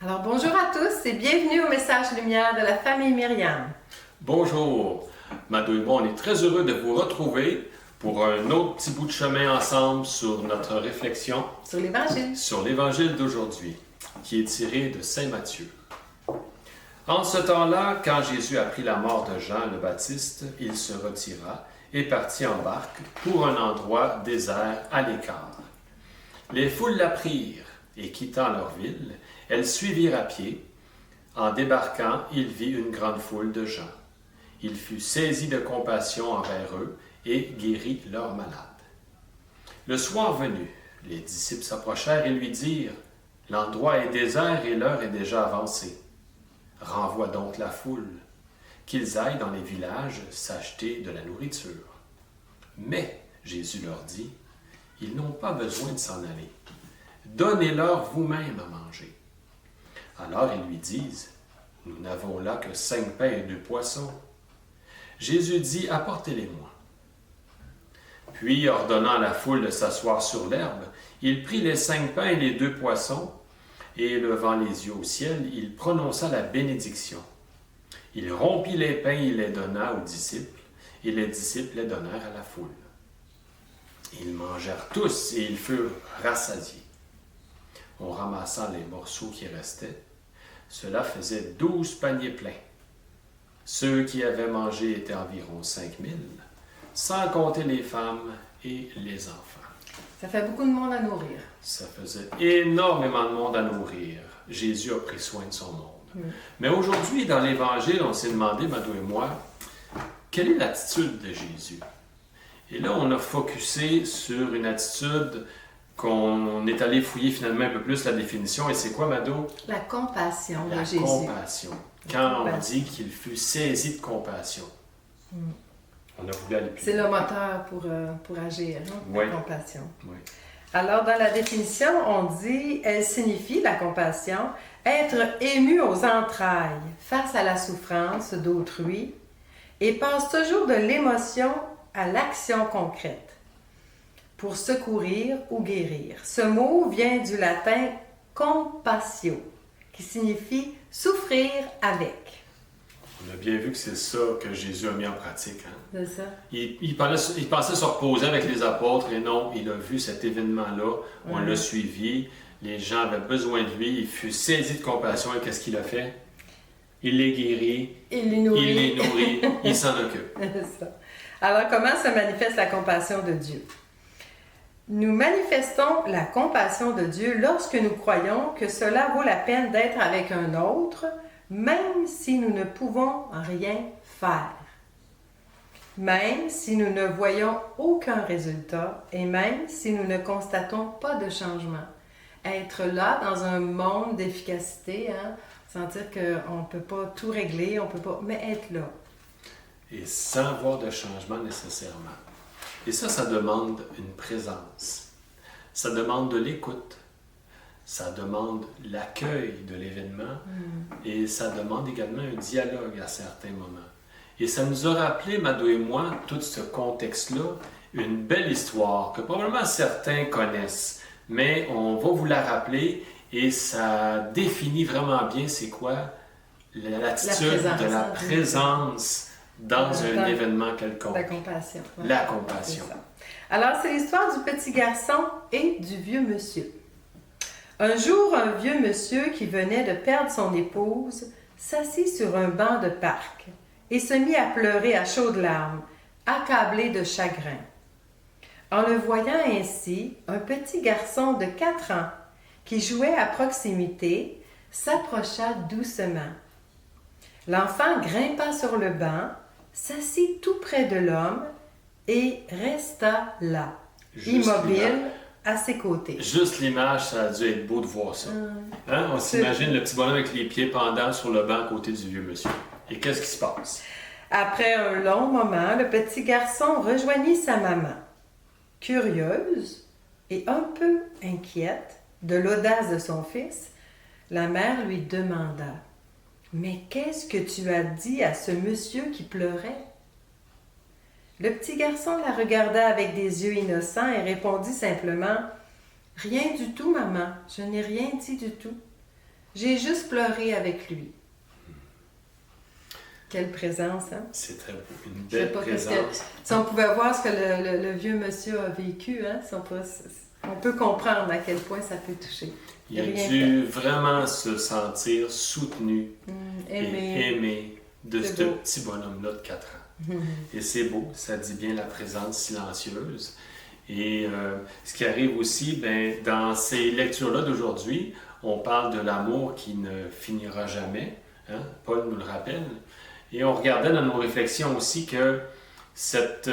Alors bonjour à tous et bienvenue au Message Lumière de la famille Myriam. Bonjour, Mado et moi, on est très heureux de vous retrouver pour un autre petit bout de chemin ensemble sur notre réflexion Sur l'Évangile. d'aujourd'hui, qui est tiré de Saint Matthieu. En ce temps-là, quand Jésus apprit la mort de Jean le Baptiste, il se retira et partit en barque pour un endroit désert à l'écart. Les foules l'apprirent et quittant leur ville, elles suivirent à pied. En débarquant, il vit une grande foule de gens. Il fut saisi de compassion envers eux et guérit leurs malades. Le soir venu, les disciples s'approchèrent et lui dirent, « L'endroit est désert et l'heure est déjà avancée. Renvoie donc la foule, qu'ils aillent dans les villages s'acheter de la nourriture. » Mais, Jésus leur dit, « Ils n'ont pas besoin de s'en aller. Donnez-leur vous-même à manger. » Alors ils lui disent, « Nous n'avons là que 5 pains et 2 poissons. » Jésus dit, « Apportez-les-moi. » Puis, ordonnant à la foule de s'asseoir sur l'herbe, il prit les 5 pains et les 2 poissons, et levant les yeux au ciel, il prononça la bénédiction. Il rompit les pains et les donna aux disciples, et les disciples les donnèrent à la foule. Ils mangèrent tous et ils furent rassasiés. En ramassant les morceaux qui restaient, cela faisait 12 paniers pleins. Ceux qui avaient mangé étaient environ 5000, sans compter les femmes et les enfants. Ça fait beaucoup de monde à nourrir. Ça faisait énormément de monde à nourrir. Jésus a pris soin de son monde. Mais aujourd'hui, dans l'Évangile, on s'est demandé, Mado et moi, quelle est l'attitude de Jésus? Et là, on a focusé sur une attitude qu'on est allé fouiller finalement un peu plus la définition. Et c'est quoi, Mado? La compassion de Jésus. La compassion. Quand on dit qu'il fut saisi de compassion. On a voulu aller plus C'est loin. le moteur pour agir, hein? Oui. La compassion. Oui. Alors, dans la définition, on dit, elle signifie, la compassion, être ému aux entrailles face à la souffrance d'autrui et passe toujours de l'émotion à l'action concrète pour secourir ou guérir. Ce mot vient du latin compassio, qui signifie souffrir avec. On a bien vu que c'est ça que Jésus a mis en pratique. Hein? C'est ça. Il pensait se reposer avec les apôtres et non, il a vu cet événement-là, on l'a suivi, les gens avaient besoin de lui, il fut saisi de compassion et qu'est-ce qu'il a fait? Il les guérit, Il les nourrit. Il s'en occupe. C'est ça. Alors, comment se manifeste la compassion de Dieu? Nous manifestons la compassion de Dieu lorsque nous croyons que cela vaut la peine d'être avec un autre, même si nous ne pouvons rien faire. Même si nous ne voyons aucun résultat et même si nous ne constatons pas de changement. Être là dans un monde d'efficacité, hein, sentir qu'on ne peut pas tout régler, on peut pas, mais être là. Et sans voir de changement nécessairement. Et ça demande une présence. Ça demande de l'écoute. Ça demande l'accueil de l'événement. Et ça demande également un dialogue à certains moments. Et ça nous a rappelé, Mado et moi, tout ce contexte-là, une belle histoire que probablement certains connaissent. Mais on va vous la rappeler et ça définit vraiment bien c'est quoi l'attitude de la présence dans un événement quelconque. La compassion. Ouais. La compassion. C'est alors, c'est l'histoire du petit garçon et du vieux monsieur. Un jour, un vieux monsieur qui venait de perdre son épouse s'assit sur un banc de parc et se mit à pleurer à chaudes larmes, accablé de chagrin. En le voyant ainsi, un petit garçon de 4 ans qui jouait à proximité s'approcha doucement. L'enfant grimpa sur le banc, s'assit tout près de l'homme et resta là, immobile à ses côtés. Juste l'image, ça a dû être beau de voir ça. Hein? On s'imagine le petit bonhomme avec les pieds pendants sur le banc à côté du vieux monsieur. Et qu'est-ce qui se passe? Après un long moment, le petit garçon rejoignit sa maman. Curieuse et un peu inquiète de l'audace de son fils, la mère lui demanda « Mais qu'est-ce que tu as dit à ce monsieur qui pleurait? » Le petit garçon la regarda avec des yeux innocents et répondit simplement « Rien du tout, maman, je n'ai rien dit du tout. » J'ai juste pleuré avec lui. Quelle présence, hein? C'est très beau. Une Je sais belle pas, parce que présence. si on pouvait voir ce que le vieux monsieur a vécu, hein, si on peut comprendre à quel point ça peut toucher. Il a Rien dû vraiment se sentir soutenu Aimer. et aimé de C'est ce beau. petit bonhomme-là de 4 ans. Et c'est beau, ça dit bien la présence silencieuse. Et ce qui arrive aussi, ben, dans ces lectures-là d'aujourd'hui, on parle de l'amour qui ne finira jamais. Hein? Paul nous le rappelle. Et on regardait dans nos réflexions aussi que cette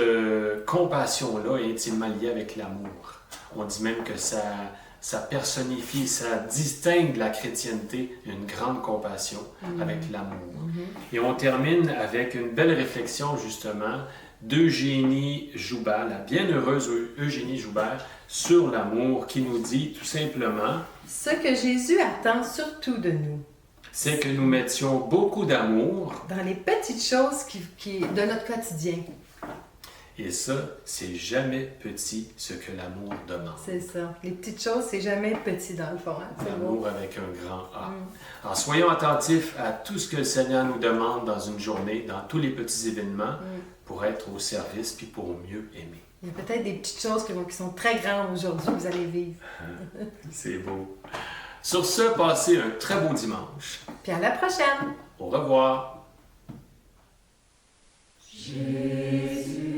compassion-là est intimement liée avec l'amour. On dit même que ça personnifie, ça distingue la chrétienté, une grande compassion avec l'amour. Et on termine avec une belle réflexion justement d'Eugénie Joubert, la bienheureuse Eugénie Joubert, sur l'amour, qui nous dit tout simplement: Ce que Jésus attend surtout de nous, c'est que nous mettions beaucoup d'amour. dans les petites choses de notre quotidien. Et ça, c'est jamais petit ce que l'amour demande. C'est ça. Les petites choses, c'est jamais petit dans le fond. Hein? C'est beau. L'amour avec un grand A. Alors, soyons attentifs à tout ce que le Seigneur nous demande dans une journée, dans tous les petits événements, pour être au service puis pour mieux aimer. Il y a peut-être des petites choses qui sont très grandes aujourd'hui que vous allez vivre. C'est beau. Sur ce, passez un très beau dimanche. Puis à la prochaine! Au revoir. Jésus.